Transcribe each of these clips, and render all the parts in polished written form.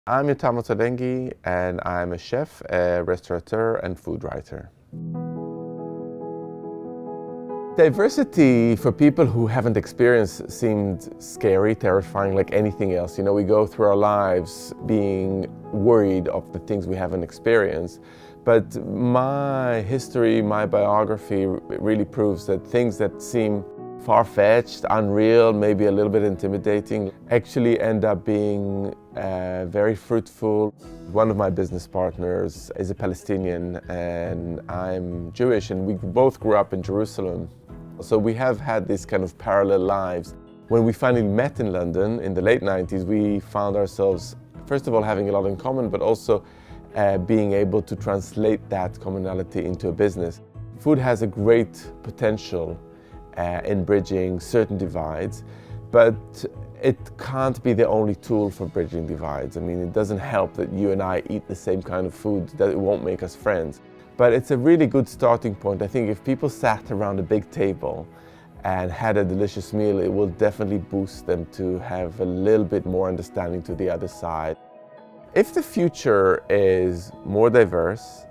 I'm Yotam Ottolenghi, and I'm a chef, a restaurateur, and food writer. Diversity for people who haven't experienced seemed scary, terrifying, like anything else. You know, we go through our lives being worried of the things we haven't experienced. But my history, my biography really proves that things that seem far-fetched, unreal, maybe a little bit intimidating, actually end up being very fruitful. One of my business partners is a Palestinian and I'm Jewish, and we both grew up in Jerusalem. So we have had these kind of parallel lives. When we finally met in London in the late 90s, we found ourselves, first of all, having a lot in common, but also being able to translate that commonality into a business. Food has a great potential in bridging certain divides, but it can't be the only tool for bridging divides. I mean, it doesn't help that you and I eat the same kind of food, that it won't make us friends. But it's a really good starting point. I think if people sat around a big table and had a delicious meal, it will definitely boost them to have a little bit more understanding to the other side. If the future is more diverse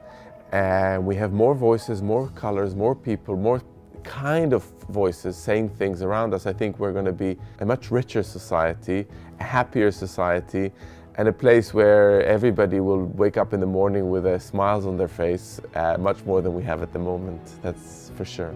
and we have more voices, more colors, more people, more kind of voices saying things around us, I think we're going to be a much richer society, a happier society, and a place where everybody will wake up in the morning with smiles on their face, much more than we have at the moment, that's for sure.